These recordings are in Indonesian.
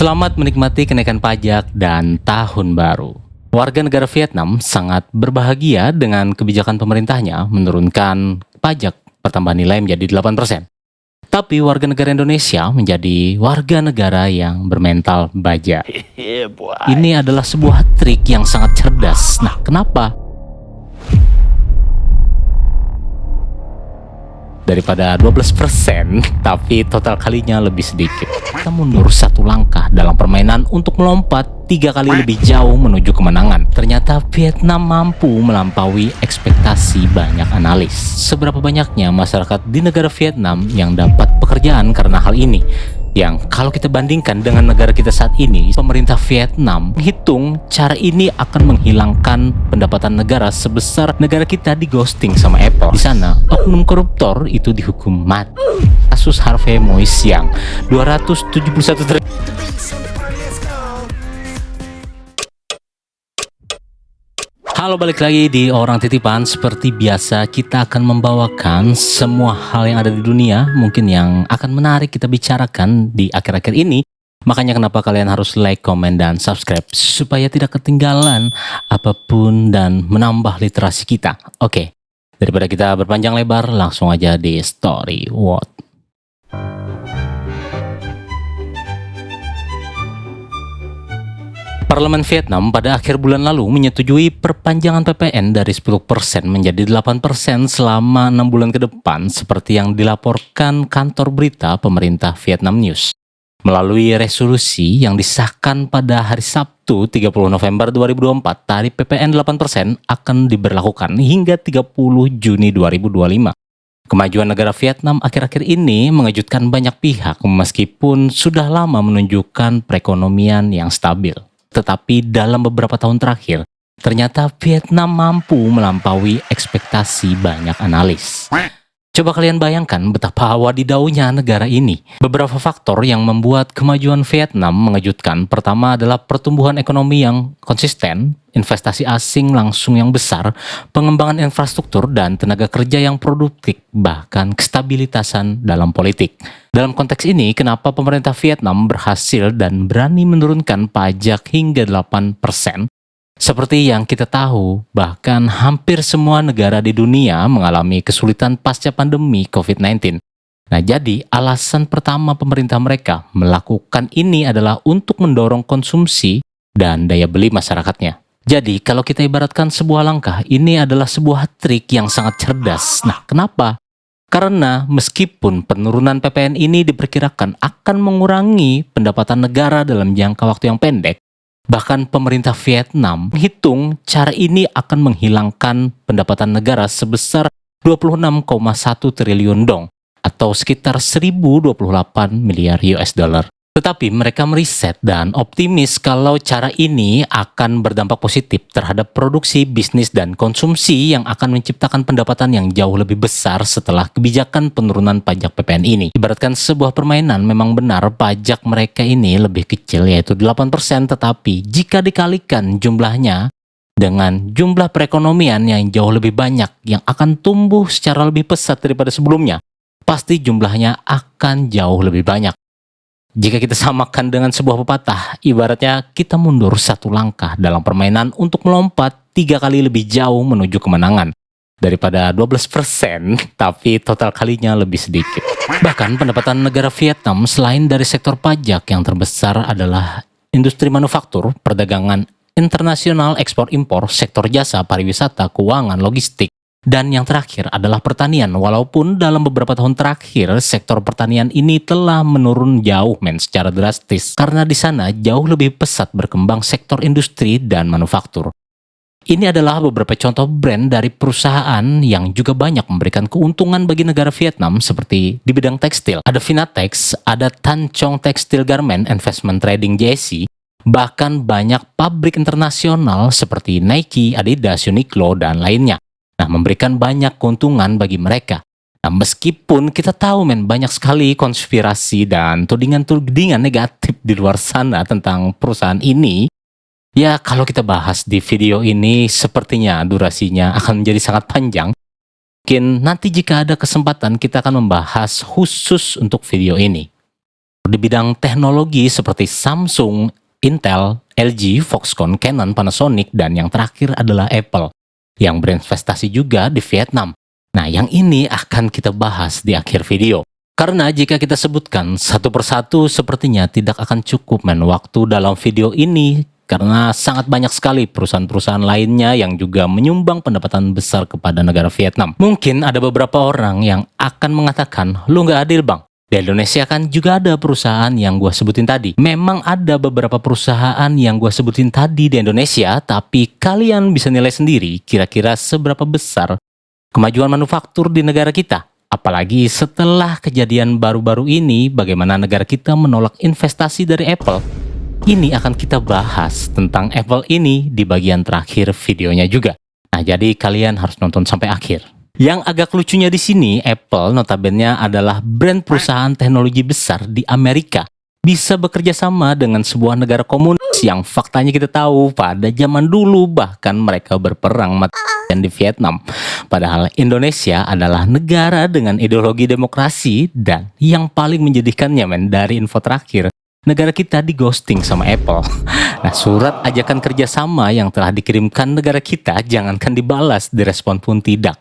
Selamat menikmati kenaikan pajak dan tahun baru. Warga negara Vietnam sangat berbahagia dengan kebijakan pemerintahnya menurunkan pajak pertambahan nilai menjadi 8%. Tapi warga negara Indonesia menjadi warga negara yang bermental baja. Ini adalah sebuah trik yang sangat cerdas. Nah, kenapa? Daripada 12%, tapi total kalinya lebih sedikit. Kita mundur satu langkah dalam permainan untuk melompat 3 kali lebih jauh menuju kemenangan. Ternyata Vietnam mampu melampaui ekspektasi banyak analis. Seberapa banyaknya masyarakat di negara Vietnam yang dapat pekerjaan karena hal ini? Yang kalau kita bandingkan dengan negara kita saat ini, pemerintah Vietnam menghitung cara ini akan menghilangkan pendapatan negara sebesar negara kita di ghosting sama Apple. Di sana, oknum koruptor itu dihukum mati. Kasus Harvey Weinstein yang 271 triliun. Halo, balik lagi di Orang Titipan. Seperti biasa, kita akan membawakan semua hal yang ada di dunia mungkin yang akan menarik kita bicarakan di akhir-akhir ini. Makanya kenapa kalian harus like, comment, dan subscribe supaya tidak ketinggalan apapun dan menambah literasi kita. Oke, daripada kita berpanjang lebar, langsung aja di story what. Parlemen Vietnam pada akhir bulan lalu menyetujui perpanjangan PPN dari 10% menjadi 8% selama 6 bulan ke depan seperti yang dilaporkan kantor berita pemerintah Vietnam News. Melalui resolusi yang disahkan pada hari Sabtu 30 November 2024, tarif PPN 8% akan diberlakukan hingga 30 Juni 2025. Kemajuan negara Vietnam akhir-akhir ini mengejutkan banyak pihak meskipun sudah lama menunjukkan perekonomian yang stabil. Tetapi dalam beberapa tahun terakhir, ternyata Vietnam mampu melampaui ekspektasi banyak analis. Coba kalian bayangkan betapa wadidaunya negara ini. Beberapa faktor yang membuat kemajuan Vietnam mengejutkan. Pertama adalah pertumbuhan ekonomi yang konsisten, investasi asing langsung yang besar, pengembangan infrastruktur dan tenaga kerja yang produktif, bahkan kestabilitasan dalam politik. Dalam konteks ini, kenapa pemerintah Vietnam berhasil dan berani menurunkan pajak hingga 8%? Seperti yang kita tahu, bahkan hampir semua negara di dunia mengalami kesulitan pasca pandemi COVID-19. Nah, jadi alasan pertama pemerintah mereka melakukan ini adalah untuk mendorong konsumsi dan daya beli masyarakatnya. Jadi, kalau kita ibaratkan sebuah langkah, ini adalah sebuah trik yang sangat cerdas. Nah, kenapa? Karena meskipun penurunan PPN ini diperkirakan akan mengurangi pendapatan negara dalam jangka waktu yang pendek, bahkan pemerintah Vietnam menghitung cara ini akan menghilangkan pendapatan negara sebesar 26,1 triliun dong atau sekitar 1028 miliar US dollar. Tetapi mereka meriset dan optimis kalau cara ini akan berdampak positif terhadap produksi, bisnis, dan konsumsi yang akan menciptakan pendapatan yang jauh lebih besar setelah kebijakan penurunan pajak PPN ini. Ibaratkan sebuah permainan, memang benar pajak mereka ini lebih kecil yaitu 8%, tetapi jika dikalikan jumlahnya dengan jumlah perekonomian yang jauh lebih banyak yang akan tumbuh secara lebih pesat daripada sebelumnya, pasti jumlahnya akan jauh lebih banyak. Jika kita samakan dengan sebuah pepatah, ibaratnya kita mundur satu langkah dalam permainan untuk melompat 3 kali lebih jauh menuju kemenangan. Daripada 12%, tapi total kalinya lebih sedikit. Bahkan pendapatan negara Vietnam selain dari sektor pajak yang terbesar adalah industri manufaktur, perdagangan internasional, ekspor-impor, sektor jasa, pariwisata, keuangan, logistik, dan yang terakhir adalah pertanian. Walaupun dalam beberapa tahun terakhir sektor pertanian ini telah menurun jauh secara drastis karena di sana jauh lebih pesat berkembang sektor industri dan manufaktur. Ini adalah beberapa contoh brand dari perusahaan yang juga banyak memberikan keuntungan bagi negara Vietnam seperti di bidang tekstil. Ada Vinatex, ada Tan Chong Textile Garment Investment Trading JC, bahkan banyak pabrik internasional seperti Nike, Adidas, Uniqlo, dan lainnya. Nah, memberikan banyak keuntungan bagi mereka. Nah, meskipun kita tahu banyak sekali konspirasi dan tudingan-tudingan negatif di luar sana tentang perusahaan ini, ya kalau kita bahas di video ini sepertinya durasinya akan menjadi sangat panjang. Mungkin nanti jika ada kesempatan kita akan membahas khusus untuk video ini. Di bidang teknologi seperti Samsung, Intel, LG, Foxconn, Canon, Panasonic, dan yang terakhir adalah Apple yang berinvestasi juga di Vietnam. Nah, yang ini akan kita bahas di akhir video. Karena jika kita sebutkan satu persatu sepertinya tidak akan cukup waktu dalam video ini, karena sangat banyak sekali perusahaan-perusahaan lainnya yang juga menyumbang pendapatan besar kepada negara Vietnam. Mungkin ada beberapa orang yang akan mengatakan, lu nggak adil bang. Di Indonesia kan juga ada perusahaan yang gue sebutin tadi. Memang ada beberapa perusahaan yang gue sebutin tadi di Indonesia, tapi kalian bisa nilai sendiri kira-kira seberapa besar kemajuan manufaktur di negara kita. Apalagi setelah kejadian baru-baru ini, bagaimana negara kita menolak investasi dari Apple. Ini akan kita bahas tentang Apple ini di bagian terakhir videonya juga. Nah, jadi kalian harus nonton sampai akhir. Yang agak lucunya di sini, Apple notabene adalah brand perusahaan teknologi besar di Amerika. Bisa bekerja sama dengan sebuah negara komunis yang faktanya kita tahu pada zaman dulu bahkan mereka berperang mati di Vietnam. Padahal Indonesia adalah negara dengan ideologi demokrasi dan yang paling menjadikannya dari info terakhir, negara kita di ghosting sama Apple. Nah, surat ajakan kerjasama yang telah dikirimkan negara kita jangankan dibalas, direspon pun tidak.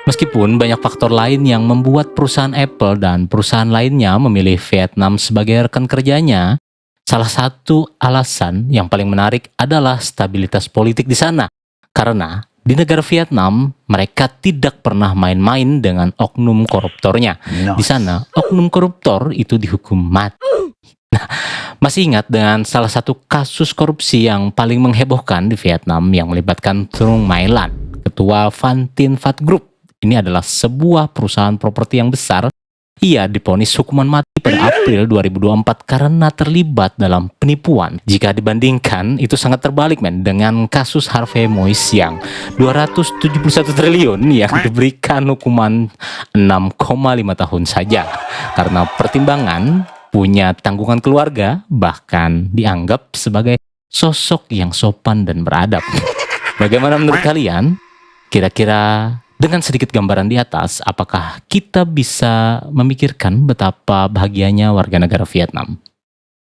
Meskipun banyak faktor lain yang membuat perusahaan Apple dan perusahaan lainnya memilih Vietnam sebagai rekan kerjanya, salah satu alasan yang paling menarik adalah stabilitas politik di sana. Karena di negara Vietnam, mereka tidak pernah main-main dengan oknum koruptornya. Di sana, oknum koruptor itu dihukum mati. Nah, masih ingat dengan salah satu kasus korupsi yang paling menghebohkan di Vietnam yang melibatkan Trung My Lan, ketua Van Tin Phat Group. Ini adalah sebuah perusahaan properti yang besar. Ia divonis hukuman mati pada April 2024 karena terlibat dalam penipuan. Jika dibandingkan, itu sangat terbalik dengan kasus Harvey Moise yang 271 triliun yang diberikan hukuman 6,5 tahun saja. Karena pertimbangan punya tanggungan keluarga, bahkan dianggap sebagai sosok yang sopan dan beradab. Bagaimana menurut kalian? Kira-kira dengan sedikit gambaran di atas, apakah kita bisa memikirkan betapa bahagianya warga negara Vietnam?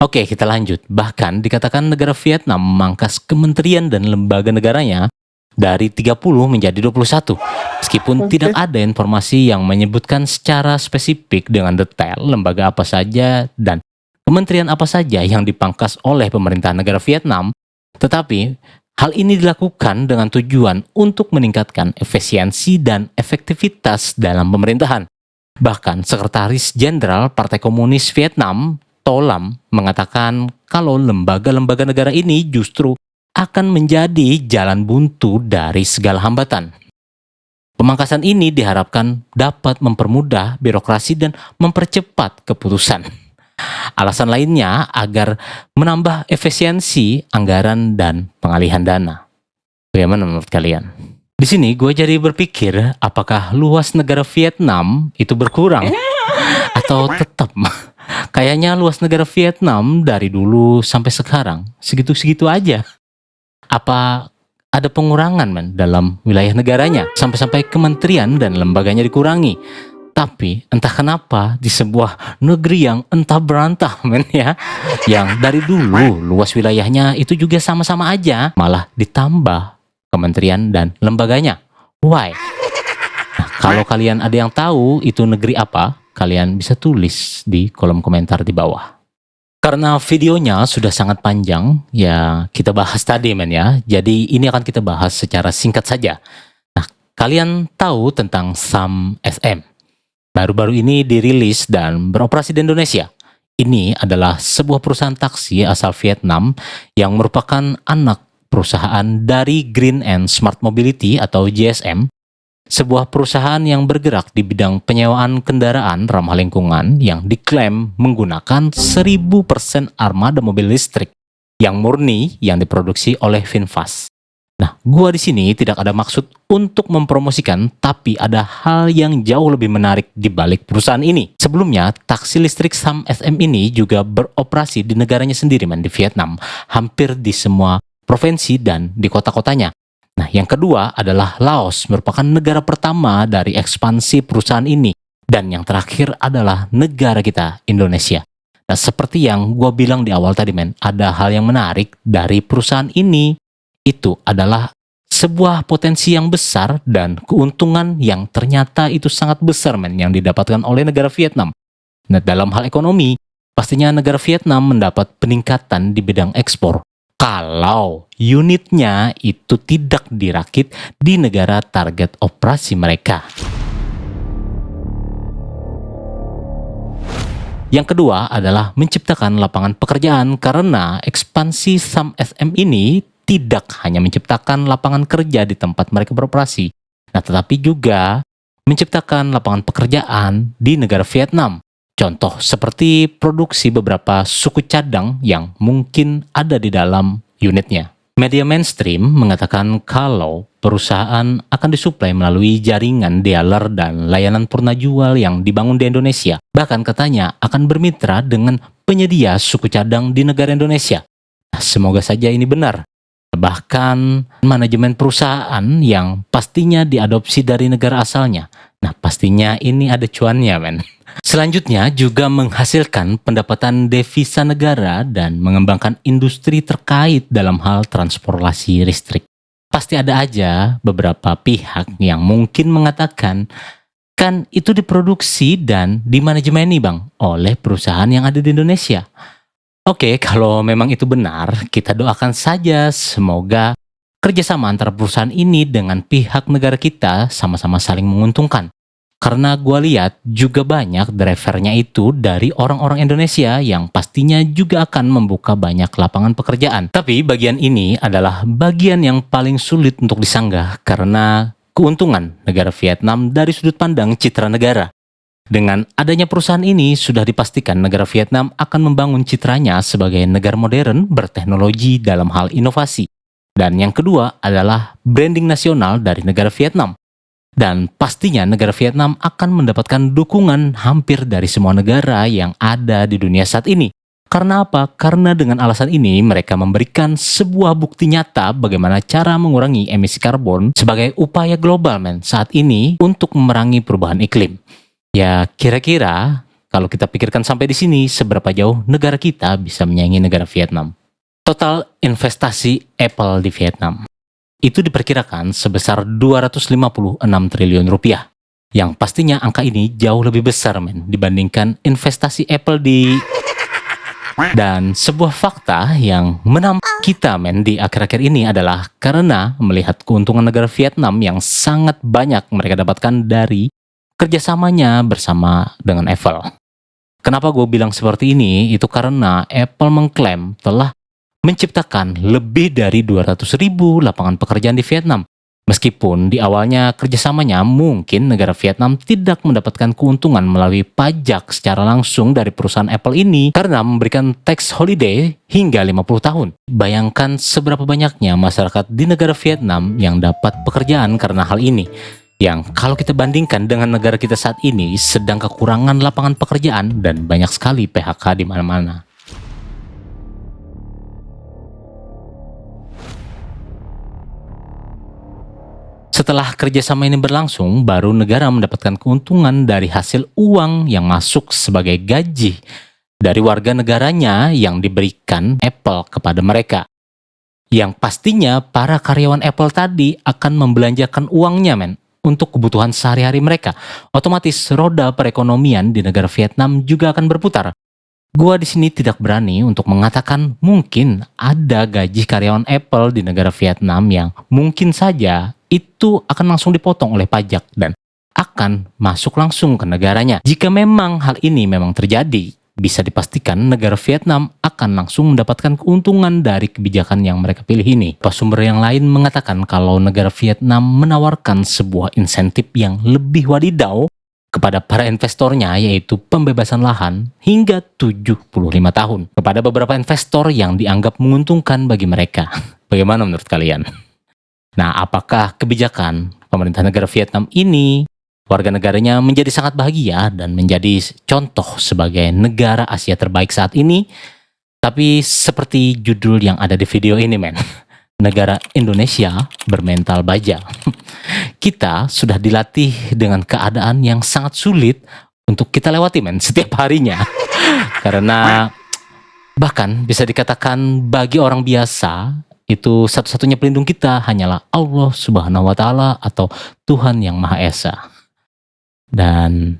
Oke, kita lanjut. Bahkan dikatakan negara Vietnam memangkas kementerian dan lembaga negaranya dari 30 menjadi 21. Meskipun tidak ada informasi yang menyebutkan secara spesifik dengan detail lembaga apa saja dan kementerian apa saja yang dipangkas oleh pemerintah negara Vietnam, tetapi hal ini dilakukan dengan tujuan untuk meningkatkan efisiensi dan efektivitas dalam pemerintahan. Bahkan Sekretaris Jenderal Partai Komunis Vietnam, To Lam, mengatakan kalau lembaga-lembaga negara ini justru akan menjadi jalan buntu dari segala hambatan. Pemangkasan ini diharapkan dapat mempermudah birokrasi dan mempercepat keputusan. Alasan lainnya agar menambah efisiensi anggaran dan pengalihan dana. Bagaimana menurut kalian? Di sini gue jadi berpikir, apakah luas negara Vietnam itu berkurang atau tetap? Kayaknya luas negara Vietnam dari dulu sampai sekarang segitu-segitu aja. Apa ada pengurangan dalam wilayah negaranya sampai-sampai kementerian dan lembaganya dikurangi? Tapi entah kenapa di sebuah negeri yang entah berantah yang dari dulu luas wilayahnya itu juga sama-sama aja, malah ditambah kementerian dan lembaganya. Why? Nah, kalau kalian ada yang tahu itu negeri apa, kalian bisa tulis di kolom komentar di bawah. Karena videonya sudah sangat panjang, ya kita bahas tadi ya. Jadi ini akan kita bahas secara singkat saja. Nah, kalian tahu tentang SAM SM? Baru-baru ini dirilis dan beroperasi di Indonesia. Ini adalah sebuah perusahaan taksi asal Vietnam yang merupakan anak perusahaan dari Green and Smart Mobility atau GSM, sebuah perusahaan yang bergerak di bidang penyewaan kendaraan ramah lingkungan yang diklaim menggunakan 1000% armada mobil listrik yang murni yang diproduksi oleh VinFast. Nah, gua di sini tidak ada maksud untuk mempromosikan, tapi ada hal yang jauh lebih menarik di balik perusahaan ini. Sebelumnya, taksi listrik SAM SM ini juga beroperasi di negaranya sendiri di Vietnam, hampir di semua provinsi dan di kota-kotanya. Nah, yang kedua adalah Laos, merupakan negara pertama dari ekspansi perusahaan ini. Dan yang terakhir adalah negara kita, Indonesia. Nah, seperti yang gue bilang di awal tadi men, ada hal yang menarik dari perusahaan ini. Itu adalah sebuah potensi yang besar dan keuntungan yang ternyata itu sangat besar men yang didapatkan oleh negara Vietnam. Nah, dalam hal ekonomi, pastinya negara Vietnam mendapat peningkatan di bidang ekspor kalau unitnya itu tidak dirakit di negara target operasi mereka. Yang kedua adalah menciptakan lapangan pekerjaan karena ekspansi SAM-SM ini tidak hanya menciptakan lapangan kerja di tempat mereka beroperasi, nah tetapi juga menciptakan lapangan pekerjaan di negara Vietnam. Contoh seperti produksi beberapa suku cadang yang mungkin ada di dalam unitnya. Media mainstream mengatakan kalau perusahaan akan disuplai melalui jaringan dealer dan layanan purna jual yang dibangun di Indonesia. Bahkan katanya akan bermitra dengan penyedia suku cadang di negara Indonesia. Nah, semoga saja ini benar. Bahkan manajemen perusahaan yang pastinya diadopsi dari negara asalnya. Nah, pastinya ini ada cuannya, men. Selanjutnya juga menghasilkan pendapatan devisa negara dan mengembangkan industri terkait dalam hal transportasi listrik. Pasti ada aja beberapa pihak yang mungkin mengatakan, kan itu diproduksi dan dimanajemeni bang oleh perusahaan yang ada di Indonesia. Oke, kalau memang itu benar, kita doakan saja semoga kerjasama antara perusahaan ini dengan pihak negara kita sama-sama saling menguntungkan. Karena gue lihat juga banyak drivernya itu dari orang-orang Indonesia yang pastinya juga akan membuka banyak lapangan pekerjaan. Tapi bagian ini adalah bagian yang paling sulit untuk disanggah karena keuntungan negara Vietnam dari sudut pandang citra negara. Dengan adanya perusahaan ini sudah dipastikan negara Vietnam akan membangun citranya sebagai negara modern berteknologi dalam hal inovasi. Dan yang kedua adalah branding nasional dari negara Vietnam. Dan pastinya negara Vietnam akan mendapatkan dukungan hampir dari semua negara yang ada di dunia saat ini. Karena apa? Karena dengan alasan ini mereka memberikan sebuah bukti nyata bagaimana cara mengurangi emisi karbon sebagai upaya global men saat ini untuk memerangi perubahan iklim. Ya kira-kira kalau kita pikirkan sampai di sini seberapa jauh negara kita bisa menyaingi negara Vietnam. Total investasi Apple di Vietnam itu diperkirakan sebesar 256 triliun rupiah. Yang pastinya angka ini jauh lebih besar men dibandingkan investasi Apple di... Dan sebuah fakta yang menampak kita men di akhir-akhir ini adalah karena melihat keuntungan negara Vietnam yang sangat banyak mereka dapatkan dari kerjasamanya bersama dengan Apple. Kenapa gue bilang seperti ini? Itu karena Apple mengklaim telah menciptakan lebih dari 200.000 lapangan pekerjaan di Vietnam. Meskipun di awalnya kerjasamanya mungkin negara Vietnam tidak mendapatkan keuntungan melalui pajak secara langsung dari perusahaan Apple ini karena memberikan tax holiday hingga 50 tahun. Bayangkan seberapa banyaknya masyarakat di negara Vietnam yang dapat pekerjaan karena hal ini. Yang kalau kita bandingkan dengan negara kita saat ini sedang kekurangan lapangan pekerjaan dan banyak sekali PHK di mana-mana. Setelah kerjasama ini berlangsung, baru negara mendapatkan keuntungan dari hasil uang yang masuk sebagai gaji dari warga negaranya yang diberikan Apple kepada mereka. Yang pastinya para karyawan Apple tadi akan membelanjakan uangnya men untuk kebutuhan sehari-hari mereka. Otomatis roda perekonomian di negara Vietnam juga akan berputar. Gua di sini tidak berani untuk mengatakan mungkin ada gaji karyawan Apple di negara Vietnam yang mungkin saja itu akan langsung dipotong oleh pajak dan akan masuk langsung ke negaranya. Jika memang hal ini memang terjadi, bisa dipastikan negara Vietnam akan langsung mendapatkan keuntungan dari kebijakan yang mereka pilih ini. Sumber yang lain mengatakan kalau negara Vietnam menawarkan sebuah insentif yang lebih wadidaw kepada para investornya, yaitu pembebasan lahan hingga 75 tahun kepada beberapa investor yang dianggap menguntungkan bagi mereka. Bagaimana menurut kalian? Nah, apakah kebijakan pemerintah negara Vietnam ini warga negaranya menjadi sangat bahagia dan menjadi contoh sebagai negara Asia terbaik saat ini? Tapi seperti judul yang ada di video ini men, negara Indonesia bermental baja. Kita sudah dilatih dengan keadaan yang sangat sulit untuk kita lewati men setiap harinya. Karena bahkan bisa dikatakan bagi orang biasa itu satu-satunya pelindung kita hanyalah Allah Subhanahu wa taala atau Tuhan yang Maha Esa. Dan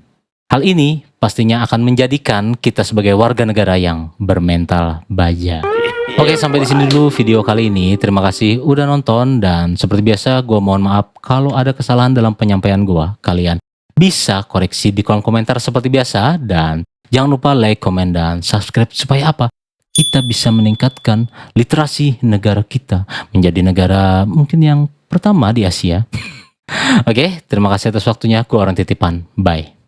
hal ini pastinya akan menjadikan kita sebagai warga negara yang bermental baja. Oke, sampai di sini dulu video kali ini. Terima kasih udah nonton dan seperti biasa gue mohon maaf kalau ada kesalahan dalam penyampaian gue. Kalian bisa koreksi di kolom komentar seperti biasa dan jangan lupa like, komen, dan subscribe supaya apa? Kita bisa meningkatkan literasi negara kita menjadi negara mungkin yang pertama di Asia. Oke, terima kasih atas waktunya. Gue orang titipan. Bye.